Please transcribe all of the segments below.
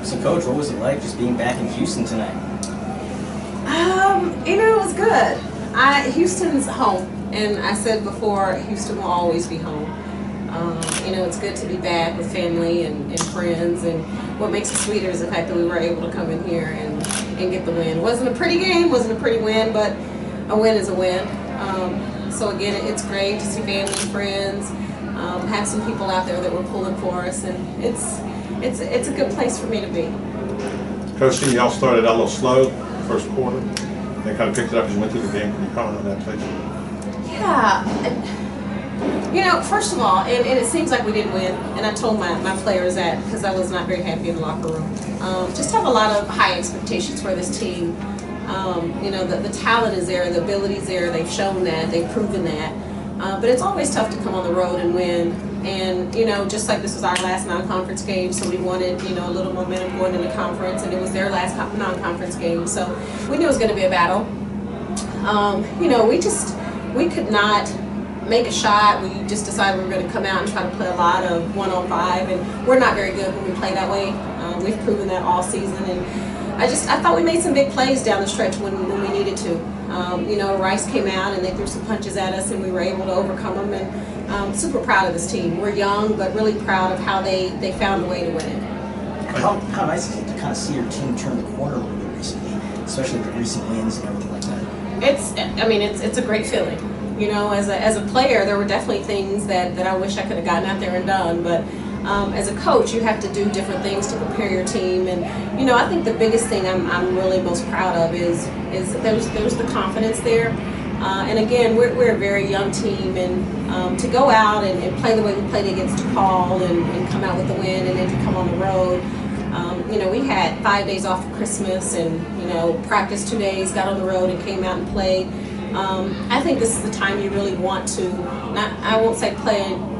So, Coach, what was it like just being back in Houston tonight? It was good. Houston's home, and I said before, Houston will always be home. It's good to be back with family and friends, and what makes it sweeter is the fact that we were able to come in here and get the win. It wasn't a pretty game, wasn't a pretty win, but a win is a win. So again, it's great to see family and friends, have some people out there that were pulling for us, and it's a good place for me to be. Coach, y'all started out a little slow first quarter. They kind of picked it up as you went through the game. Can you comment on that, please? Yeah. First of all, and it seems like we didn't win, and I told my players that because I was not very happy in the locker room. Just have a lot of high expectations for this team. The talent is there, the ability is there, they've shown that, they've proven that. But it's always tough to come on the road and win. And, just like this was our last non-conference game, so we wanted, a little momentum going into conference, and it was their last non-conference game. So we knew it was going to be a battle. We could not make a shot. We just decided we were going to come out and try to play a lot of 1-on-5, and we're not very good when we play that way. We've proven that all season, and I thought we made some big plays down the stretch when we needed to. Rice came out and they threw some punches at us, and we were able to overcome them, and I'm super proud of this team. We're young, but really proud of how they found a way to win it. How nice is it to kind of see your team turn the corner a little bit recently, especially the recent wins and everything like that? It's a great feeling. As a player, there were definitely things that I wish I could have gotten out there and done, but as a coach, you have to do different things to prepare your team. And I think the biggest thing I'm really most proud of is that there's the confidence there. And again, we're a very young team, and to go out and play the way we played against DePaul and come out with the win, and then to come on the road. We had 5 days off for Christmas, and practiced 2 days, got on the road and came out and played. I think this is the time you really want to, I won't say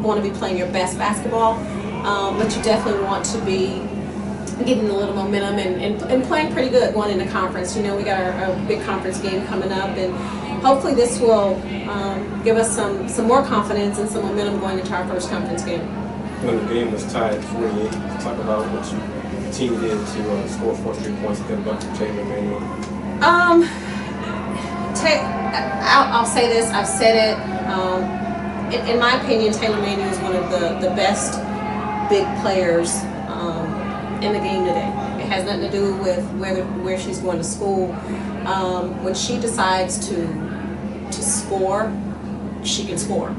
want to be playing your best basketball, but you definitely want to be getting a little momentum and playing pretty good going into conference. We got our big conference game coming up, and hopefully this will give us some more confidence and some momentum going into our first conference game. When the game was tied 48, talk about what the team did to score 4 straight points and get a bunch of Taylor Manuel. I'll say this, I've said it. In my opinion, Taylor Manuel is one of the best big players in the game today. It has nothing to do with where she's going to school. When she decides to score, she can score.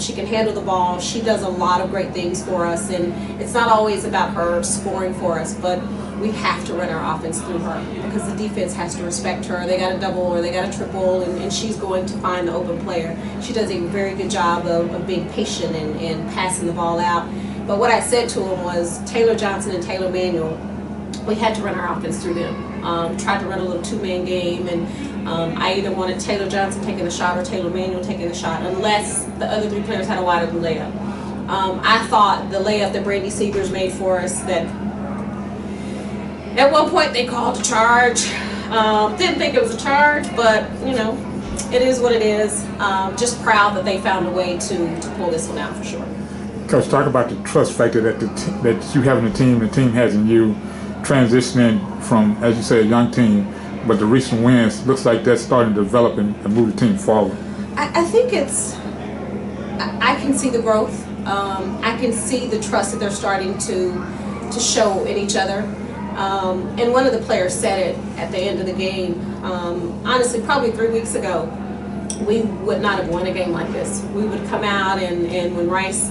She can handle the ball. She does a lot of great things for us, and it's not always about her scoring for us, but we have to run our offense through her because the defense has to respect her. They got a double or they got a triple, and she's going to find the open player. She does a very good job of being patient and passing the ball out. But what I said to him was Taylor Johnson and Taylor Manuel, we had to run our offense through them. Tried to run a little two-man game, and I either wanted Taylor Johnson taking the shot or Taylor Manuel taking the shot, unless the other three players had a wide open layup. I thought the layup that Brandy Seegers made for us, that at one point they called a charge. Didn't think it was a charge, but it is what it is. Just proud that they found a way to pull this one out for sure. Coach, talk about the trust factor that you have in the team has in you, transitioning from, as you say, a young team, but the recent wins looks like that's starting to develop and move the team forward. I think I can see the growth. I can see the trust that they're starting to show in each other. And one of the players said it at the end of the game. Honestly, probably 3 weeks ago, we would not have won a game like this. We would come out and when Rice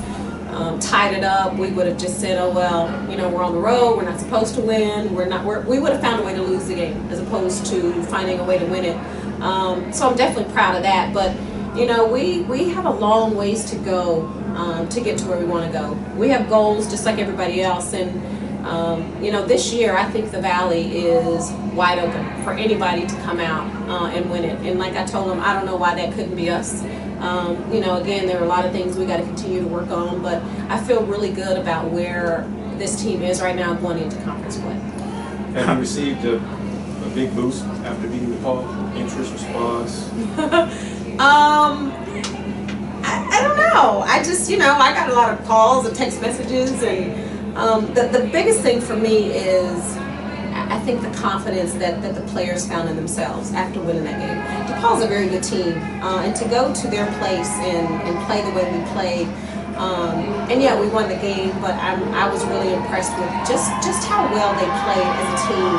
tied it up, we would have just said, oh well, we're on the road, we're not supposed to win, we would have found a way to lose the game as opposed to finding a way to win it. So I'm definitely proud of that, but we have a long ways to go to get to where we want to go. We have goals just like everybody else, and this year I think the Valley is wide open for anybody to come out and win it. And like I told them, I don't know why that couldn't be us. Again, there are a lot of things we got to continue to work on, but I feel really good about where this team is right now going into conference play. Have you received a big boost after beating DePaul? Interest, response? I don't know. I just, I got a lot of calls and text messages, and The biggest thing for me is I think the confidence that the players found in themselves after winning that game. DePaul's a very good team, and to go to their place and play the way we played, and yeah, we won the game, but I was really impressed with just how well they played as a team,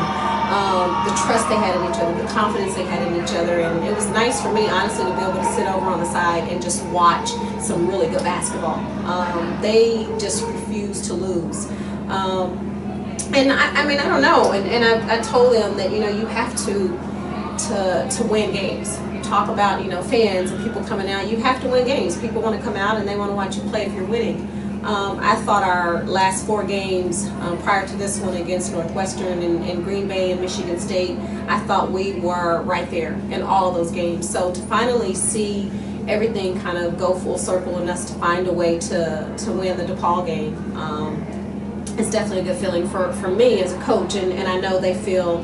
the trust they had in each other, the confidence they had in each other, and it was nice for me, honestly, to be able to sit over on the side and just watch some really good basketball. They just refused to lose. And I mean, I don't know, and I told them that, you know, you have to win games. You talk about, you know, fans and people coming out, you have to win games. People want to come out and they want to watch you play if you're winning. I thought our last 4 games prior to this one against Northwestern and Green Bay and Michigan State, I thought we were right there in all of those games. So to finally see everything kind of go full circle and us to find a way to win the DePaul game, it's definitely a good feeling for me as a coach, and I know they feel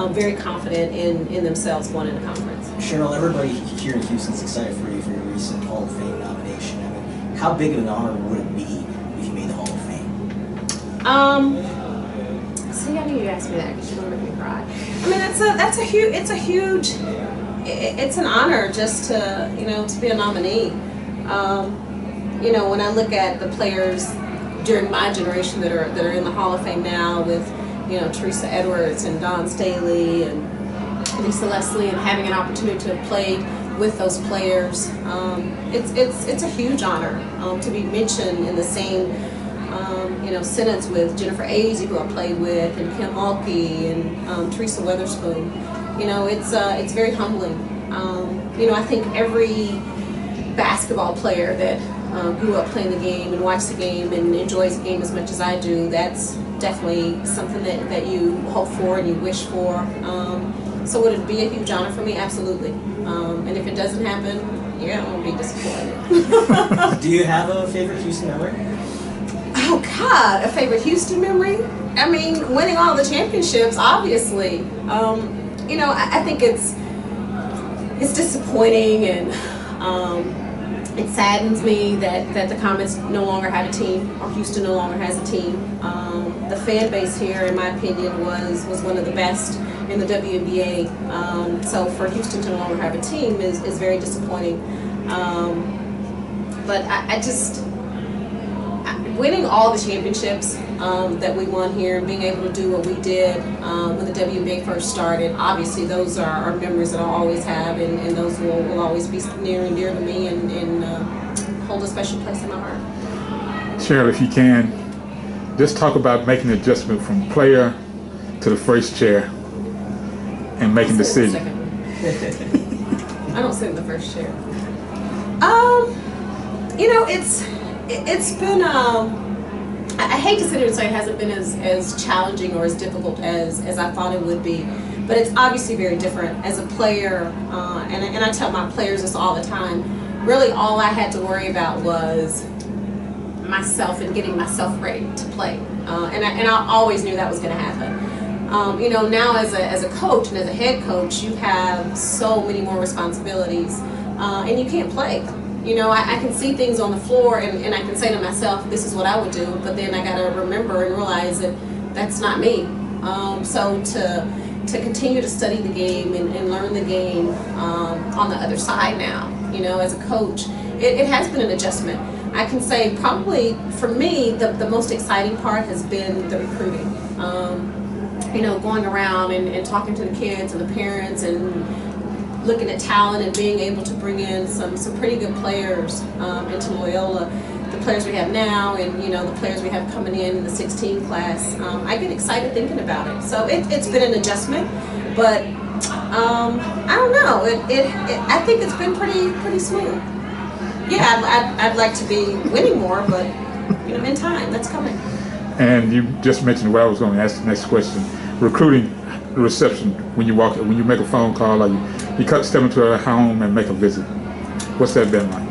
very confident in themselves going into conference. Sheryl, everybody here in Houston's excited for you for your recent Hall of Fame nomination. I mean, how big of an honor would it be if you made the Hall of Fame? See, I knew you asked me that because you're gonna make me cry. I mean, it's an honor just to, you know, to be a nominee. You know, when I look at the players during my generation that are in the Hall of Fame now, with, you know, Teresa Edwards and Dawn Staley and Lisa Leslie, and having an opportunity to have played with those players, it's a huge honor to be mentioned in the same you know, sentence with Jennifer Azzi, who I played with, and Kim Mulkey and Teresa Weatherspoon. You know, it's very humbling. You know, I think every basketball player that grew up playing the game and watched the game and enjoys the game as much as I do, that's definitely something that you hope for and you wish for. So would it be a huge honor for me? Absolutely. And if it doesn't happen, yeah, I'm gonna be disappointed. Do you have a favorite Houston memory? Oh God, a favorite Houston memory? I mean, winning all the championships, obviously. You know, I think it's disappointing, and it saddens me that the Comets no longer have a team, or Houston no longer has a team. The fan base here, in my opinion, was one of the best in the WBA. So for Houston to no longer have a team is very disappointing. But I just, winning all the championships that we won here and being able to do what we did when the WBA first started, obviously those are memories that I'll always have, and those will always be near and dear to me, and hold a special place in my heart. Sheryl, if you can, just talk about making the adjustment from player to the first chair and making decisions. I don't sit in the first chair. You know, it's been, I hate to sit here and say it hasn't been as challenging or as difficult as I thought it would be, but it's obviously very different. As a player, and I tell my players this all the time, really all I had to worry about was myself and getting myself ready to play. And I always knew that was going to happen. You know, now as a coach and as a head coach, you have so many more responsibilities, and you can't play. You know, I can see things on the floor, and I can say to myself, this is what I would do, but then I got to remember and realize that that's not me. So to continue to study the game and learn the game on the other side now, you know, as a coach, it has been an adjustment. I can say probably for me, the most exciting part has been the recruiting. You know, going around and talking to the kids and the parents and looking at talent and being able to bring in some pretty good players into Loyola. The players we have now, and you know, the players we have coming in the 16 class. I get excited thinking about it. So it's been an adjustment, but I don't know. I think it's been pretty smooth. Yeah, I'd like to be winning more, but you know, in time, that's coming. And you just mentioned what I was going to ask the next question: recruiting, reception when you make a phone call, or you step into a home and make a visit. What's that been like?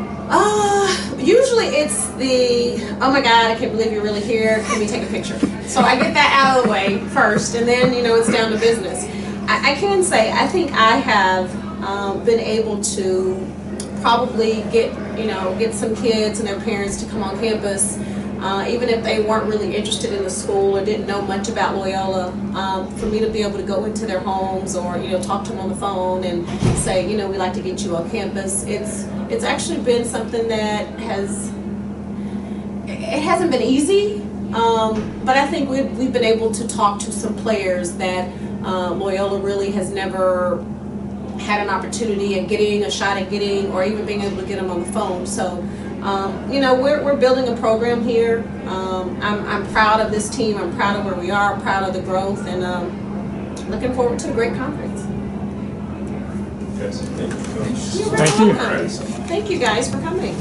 Usually it's the, oh my God, I can't believe you're really here, can we take a picture? So I get that out of the way first, and then, you know, it's down to business. I can say, I think I have been able to probably get some kids and their parents to come on campus even if they weren't really interested in the school or didn't know much about Loyola, for me to be able to go into their homes or talk to them on the phone and say, we'd like to get you on campus. It's actually been something that it hasn't been easy, but I think we've been able to talk to some players that Loyola really has never had an opportunity at getting a shot at getting, or even being able to get them on the phone. So we're building a program here. I'm proud of this team. I'm proud of where we are. I'm proud of the growth, and looking forward to a great conference. Yes, thank you, Coach. You're Thank very you. welcome. Thank you guys for coming.